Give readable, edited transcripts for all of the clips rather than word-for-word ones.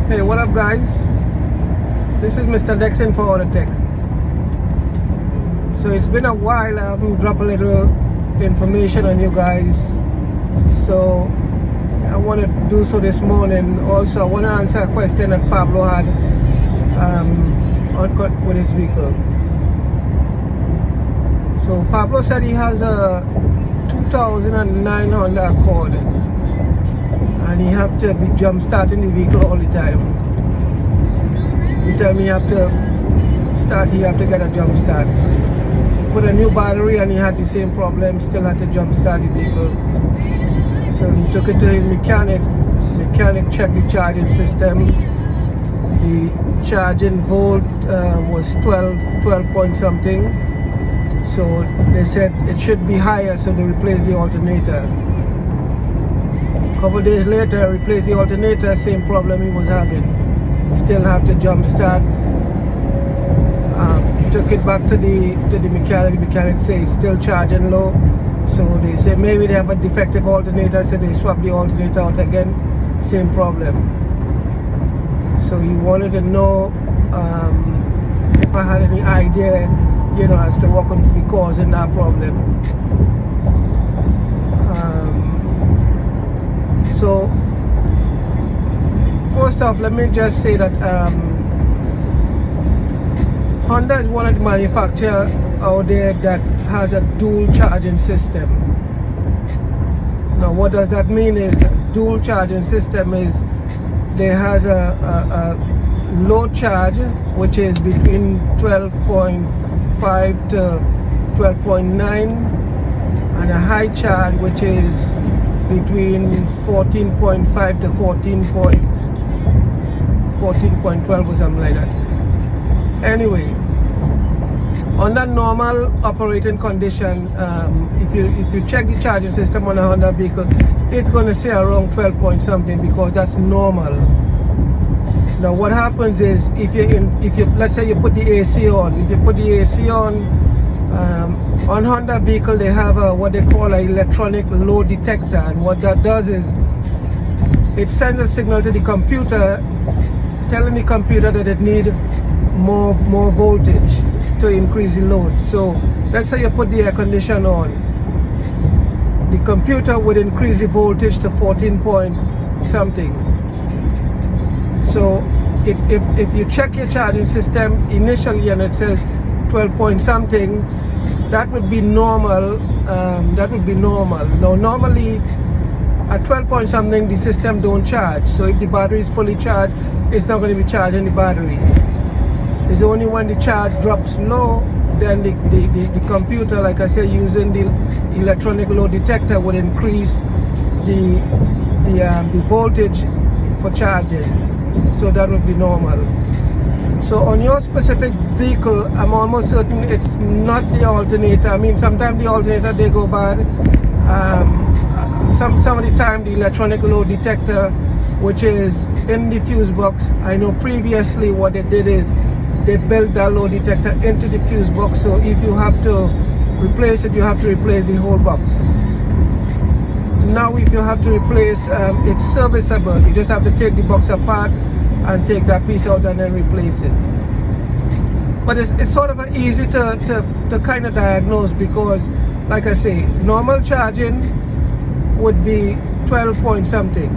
Hey, what up guys? This is Mr. Dexon for Autotech. So it's been a while. I haven't dropped a little information on you guys. So I want to do so this morning. Also, I want to answer a question that Pablo had on with his vehicle. So Pablo said he has a 2009 Honda Accord and he have to be jump starting the vehicle all the time. Every time he have to start, he have to get a jump start. He put a new battery and he had the same problem, still had to jump start the vehicle. So he took it to his mechanic. Mechanic checked the charging system. The charging volt was 12 point something. So they said it should be higher, so they replaced the alternator. A couple days later, replaced the alternator, same problem he was having. Still have to jump start. Took it back to the mechanic. The mechanic said it's still charging low. So they said maybe they have a defective alternator, so they swapped the alternator out again. Same problem. So he wanted to know if I had any idea, as to what could be causing that problem. So first off, let me just say that Honda is one of the manufacturers out there that has a dual charging system. Now what does that mean is dual charging system is there has a low charge which is between 12.5 to 12.9 and a high charge which is between 14.5 to 14.12 or something like that. Anyway, under normal operating condition, if you check the charging system on a Honda vehicle, it's going to say around 12 point something because that's normal. Now what happens is if you let's say you put the AC on, if you put the AC on Honda vehicle, they have what they call an electronic load detector, and what that does is it sends a signal to the computer telling the computer that it needs more voltage to increase the load. So let's say you put the air conditioner on, the computer would increase the voltage to 14 point something. So if you check your charging system initially and it says 12 point something, that would be normal. Now normally at 12 point something the system don't charge. So if the battery is fully charged, it's not going to be charging the battery. It's only when the charge drops low, then the computer, like I said, using the electronic load detector would increase the voltage for charging. So that would be normal. So on your specific vehicle, I'm almost certain it's not the alternator. I mean, sometimes the alternator they go bad. Some of the time the electronic load detector, which is in the fuse box, I know previously what they did is they built that load detector into the fuse box. So if you have to replace it, you have to replace the whole box. Now if you have to replace, it's serviceable. You just have to take the box apart and take that piece out and then replace it. But it's sort of easy to kind of diagnose because, like I say, normal charging would be 12 point something,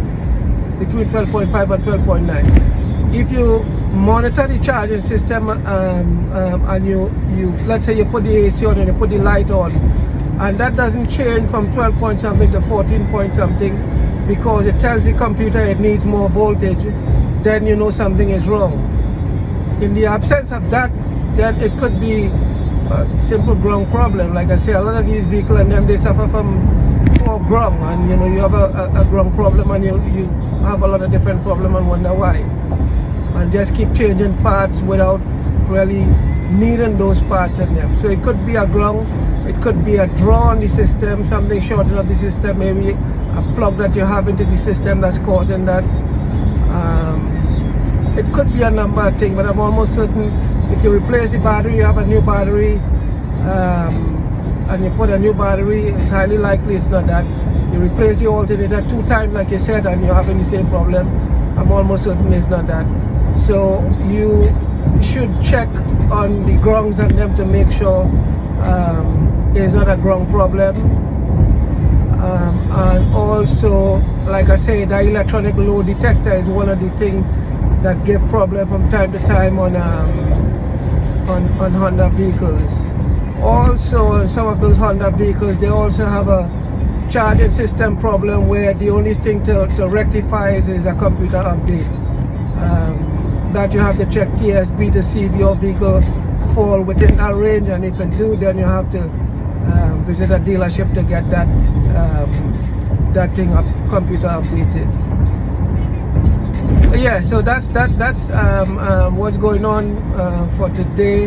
between 12.5 and 12.9. If you monitor the charging system and you let's say you put the AC on and you put the light on, and that doesn't change from 12 point something to 14 point something because it tells the computer it needs more voltage, then you know something is wrong. In the absence of that, then it could be a simple ground problem. Like I say, a lot of these vehicles and them, they suffer from poor ground, and you have a ground problem and you have a lot of different problems and wonder why. And just keep changing parts without really needing those parts in them. So it could be a ground, it could be a draw on the system, something shorting of the system, maybe a plug that you have into the system that's causing that. It could be a number of things, but I'm almost certain if you replace the battery, you have a new battery, and you put a new battery, it's highly likely it's not that. You replace the alternator 2 times like you said and you're having the same problem, I'm almost certain it's not that. So you should check on the grounds and them to make sure it's not a ground problem. And also, like I say, the electronic load detector is one of the things that give problem from time to time on Honda vehicles. Also, some of those Honda vehicles, they also have a charging system problem where the only thing to rectify is a computer update. That you have to check TSB to see if your vehicle fall within that range, and if it do, then you have to visit a dealership to get that thing up, computer updated. Yeah, so that's what's going on for today.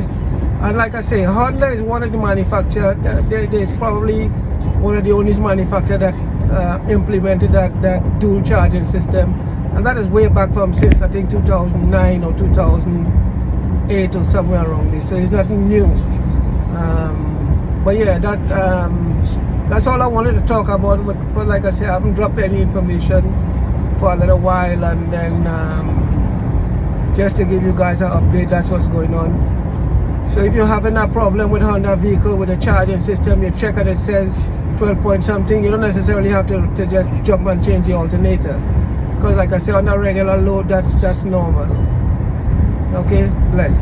And like I say, Honda is one of the manufacturers. They're probably one of the only manufacturers that implemented that dual charging system, and that is way back from since I think 2009 or 2008 or somewhere around this. So it's nothing new. But yeah, that's all I wanted to talk about. But like I said, I haven't dropped any information for a little while, and then just to give you guys an update, that's what's going on. So if you're having a problem with Honda vehicle with a charging system, you check and it says 12 point something, you don't necessarily have to just jump and change the alternator, because like I said, on a regular load, that's normal. Okay, bless.